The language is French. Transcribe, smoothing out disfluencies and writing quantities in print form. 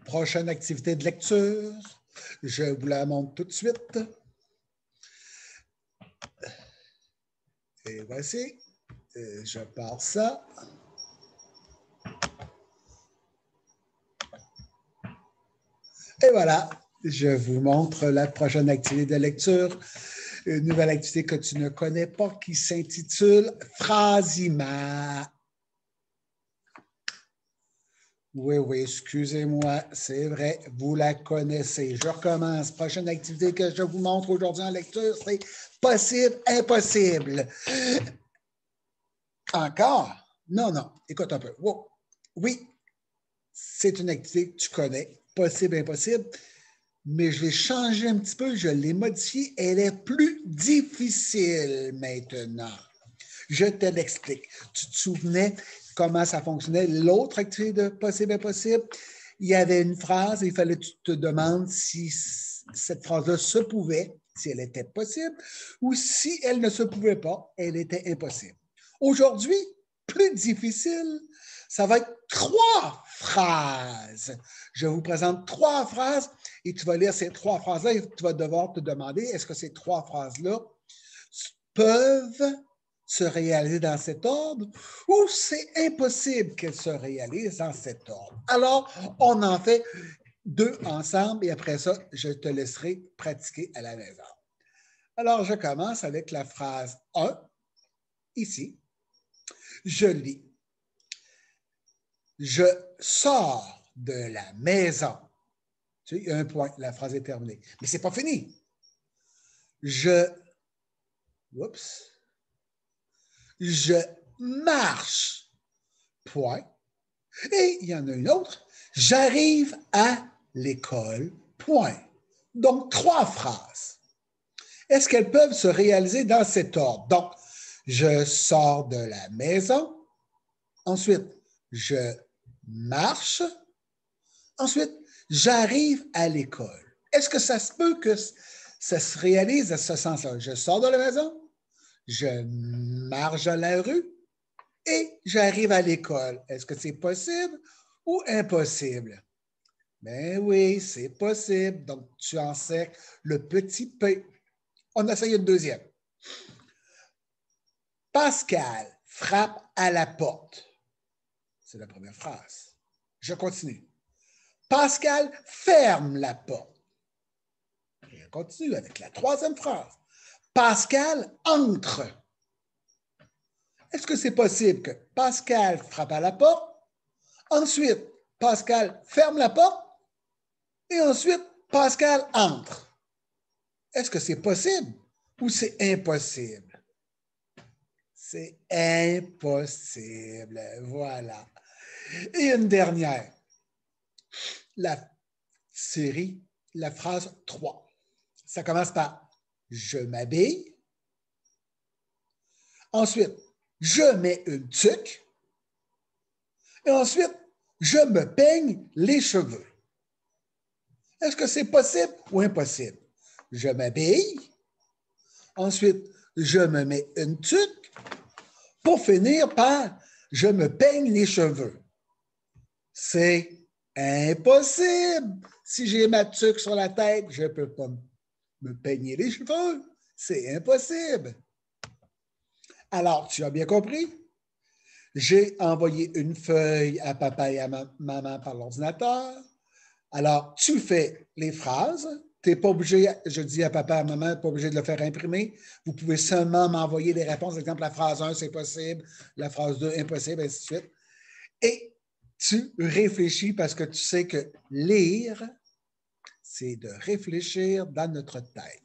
prochaine activité de lecture. Je vous la montre tout de suite. Et voici. Je pars ça. Et voilà, je vous montre la prochaine activité de lecture. Une nouvelle activité que tu ne connais pas qui s'intitule Phrasima. Oui, excusez-moi, c'est vrai, vous la connaissez. Je recommence. Prochaine activité que je vous montre aujourd'hui en lecture, c'est possible, impossible. Encore? Non, écoute un peu. Wow. Oui, c'est une activité que tu connais, possible, impossible, mais je l'ai changé un petit peu, je l'ai modifiée. Elle est plus difficile maintenant. Je te l'explique. Tu te souvenais comment ça fonctionnait? L'autre activité de possible, impossible, il y avait une phrase et il fallait que tu te demandes si cette phrase-là se pouvait, si elle était possible, ou si elle ne se pouvait pas, elle était impossible. Aujourd'hui, plus difficile, ça va être 3 phrases. Je vous présente 3 phrases et tu vas lire ces 3 phrases-là et tu vas devoir te demander est-ce que ces 3 phrases-là peuvent se réaliser dans cet ordre ou c'est impossible qu'elles se réalisent dans cet ordre. Alors, on en fait 2 ensemble et après ça, je te laisserai pratiquer à la maison. Alors, je commence avec la phrase 1, ici. Je lis. Je sors de la maison. Tu sais, il y a un point, la phrase est terminée. Mais ce n'est pas fini. Je marche. Point. Et il y en a une autre. J'arrive à l'école. Point. Donc, 3 phrases. Est-ce qu'elles peuvent se réaliser dans cet ordre? Donc, je sors de la maison. Ensuite, je marche. Ensuite, j'arrive à l'école. Est-ce que ça se peut que ça se réalise à ce sens-là? Je sors de la maison, je marche dans la rue et j'arrive à l'école. Est-ce que c'est possible ou impossible? Ben oui, c'est possible. Donc, tu encercles le petit P. On essaye une deuxième. Pascal frappe à la porte. C'est la première phrase. Je continue. Pascal ferme la porte. Et on continue avec la troisième phrase. Pascal entre. Est-ce que c'est possible que Pascal frappe à la porte, ensuite Pascal ferme la porte et ensuite Pascal entre? Est-ce que c'est possible ou c'est impossible? C'est impossible. Voilà. Et une dernière. La série, la phrase 3. Ça commence par « Je m'habille ». Ensuite, « Je mets une tuque ». Et ensuite, « Je me peigne les cheveux ». Est-ce que c'est possible ou impossible? Je m'habille. Ensuite, je me mets une tuque. Pour finir par « Je me peigne les cheveux ». C'est impossible. Si j'ai ma tuque sur la tête, je ne peux pas me peigner les cheveux. C'est impossible. Alors, tu as bien compris? J'ai envoyé une feuille à papa et à maman par l'ordinateur. Alors, tu fais les phrases. Tu n'es pas obligé, je dis à papa et à maman, pas obligé de le faire imprimer. Vous pouvez seulement m'envoyer les réponses. Par exemple, la phrase 1, c'est possible. La phrase 2, impossible, ainsi de suite. Et tu réfléchis parce que tu sais que lire, c'est de réfléchir dans notre tête.